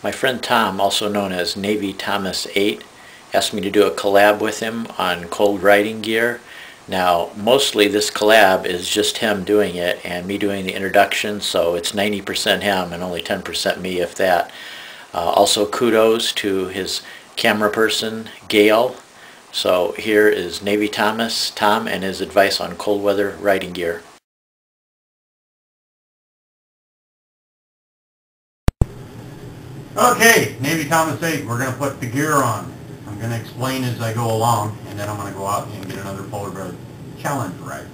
My friend Tom, also known as navythomas8, asked me to do a collab with him on cold riding gear. Now, mostly this collab is just him doing it and me doing the introduction, so it's 90% him and only 10% me, if that. Also, kudos to his camera person, Gail. So here is Navy Thomas, Tom, and his advice on cold weather riding gear. Okay, navythomas8, we're going to put the gear on. I'm going to explain as I go along, and then I'm going to go out and get another polar bear challenge ride.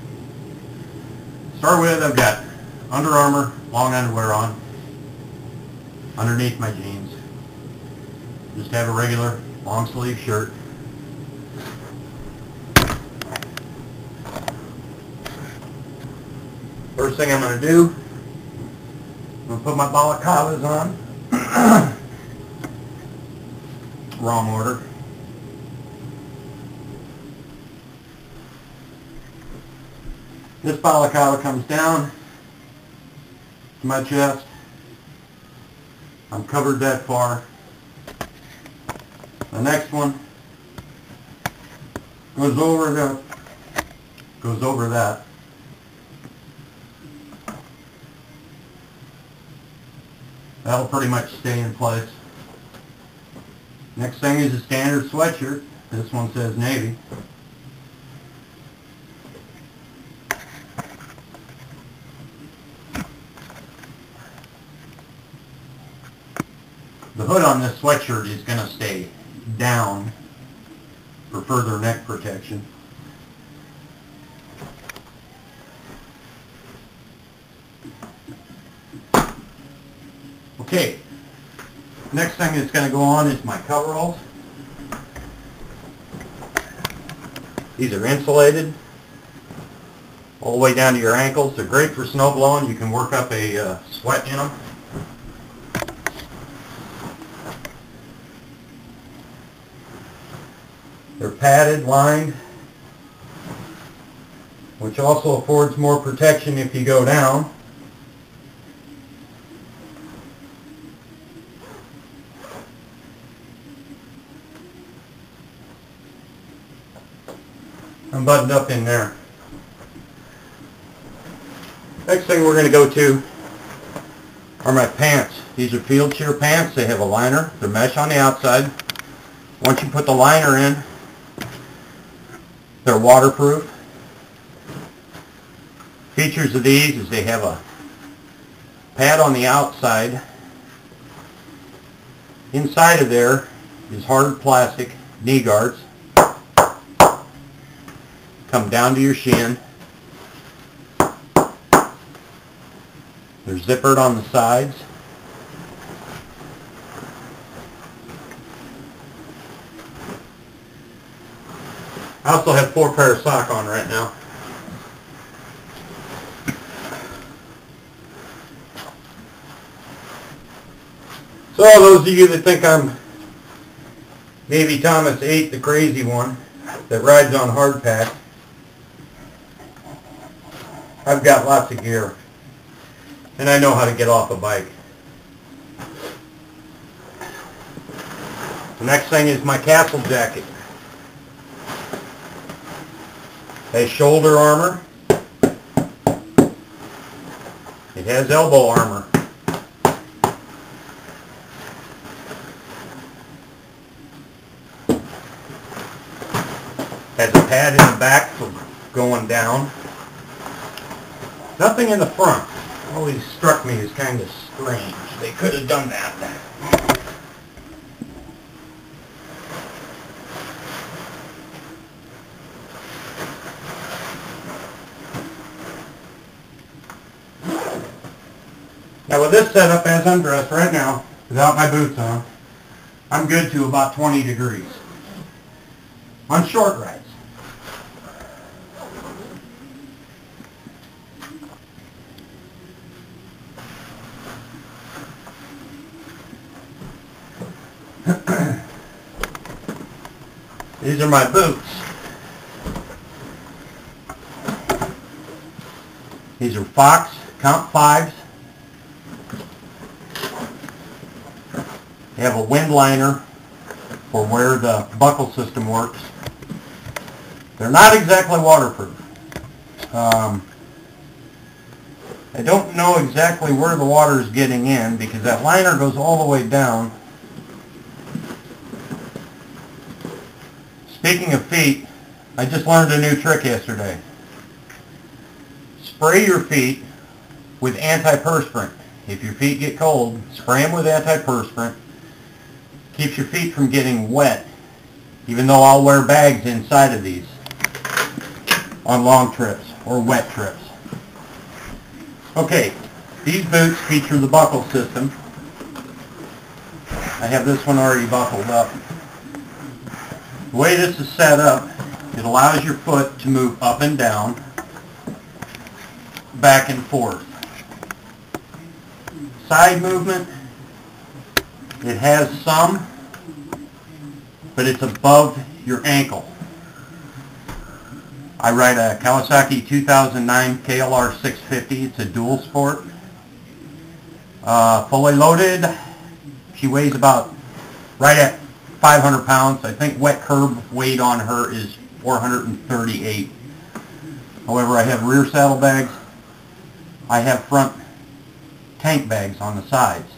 Start with, I've got Under Armour long underwear on, underneath my jeans. Just have a regular long sleeve shirt. First thing I'm going to do, I'm going to put my balaclavas on. Wrong order. This balaclava comes down to my chest. I'm covered that far. The next one goes over that. That'll pretty much stay in place. Next thing is a standard sweatshirt. This one says Navy. The hood on this sweatshirt is going to stay down for further neck protection. Okay, next thing that's going to go on is my coveralls. These are insulated all the way down to your ankles. They're great for snow blowing. You can work up a sweat in them. They're padded, lined, which also affords more protection if you go down. I'm buttoned up in there. Next thing we're going to go to are my pants. These are field shear pants. They have a liner. They're mesh on the outside. Once you put the liner in, they're waterproof. Features of these is they have a pad on the outside. Inside of there is hard plastic knee guards. Come down to your shin. They're zippered on the sides. I also have 4 pairs of socks on right now. So those of you that think I'm navythomas8, the crazy one that rides on hardpack, I've got lots of gear, and I know how to get off a bike. The next thing is my castle jacket. It has shoulder armor. It has elbow armor. Has a pad in the back for going down. Nothing in the front. Always struck me as kind of strange. They could have done that. Now with this setup as I'm dressed right now, without my boots on, I'm good to about 20 degrees. On short rides. These are my boots. These are Fox Comp 5s. You have a wind liner for where the buckle system works. They're not exactly waterproof. I don't know exactly where the water is getting in because that liner goes all the way down. Speaking of feet, I just learned a new trick yesterday. Spray your feet with antiperspirant. If your feet get cold, spray them with antiperspirant. Keeps your feet from getting wet, even though I'll wear bags inside of these on long trips or wet trips. Okay, these boots feature the buckle system. I have this one already buckled up. The way this is set up, it allows your foot to move up and down, back and forth. Side movement, it has some, but it's above your ankle. I ride a Kawasaki 2009 KLR 650. It's a dual sport. Fully loaded. She weighs about right at 500 pounds. I think wet curb weight on her is 438. However, I have rear saddlebags. I have front tank bags on the sides.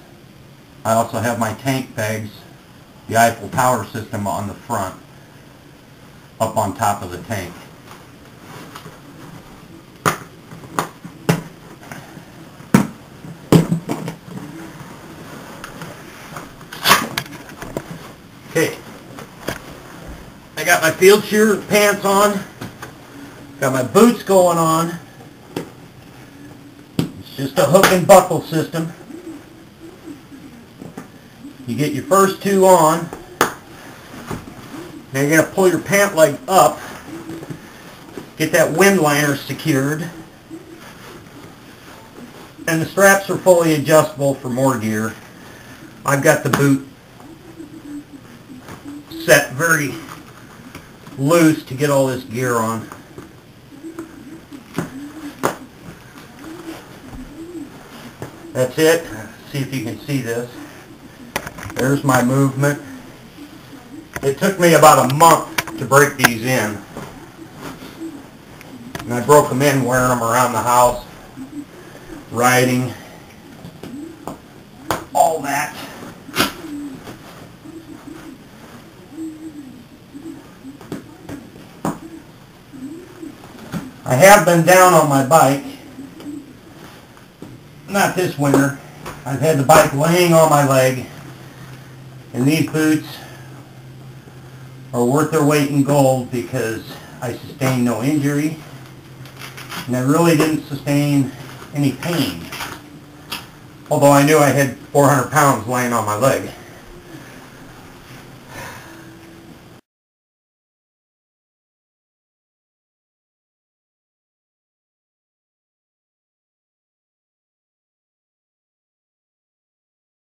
I also have my tank bags, the Eiffel Tower system on the front, up on top of the tank. Okay, I got my field shear pants on, got my boots going on. It's just a hook and buckle system. You get your first two on, now you're going to pull your pant leg up, get that wind liner secured, and the straps are fully adjustable for more gear. I've got the boot set very loose to get all this gear on. That's it. See if you can see this. There's my movement. It took me about a month to break these in. And I broke them in wearing them around the house, riding, all that. I have been down on my bike, not this winter. I've had the bike laying on my leg, and these boots are worth their weight in gold because I sustained no injury, and I really didn't sustain any pain, although I knew I had 400 pounds laying on my leg.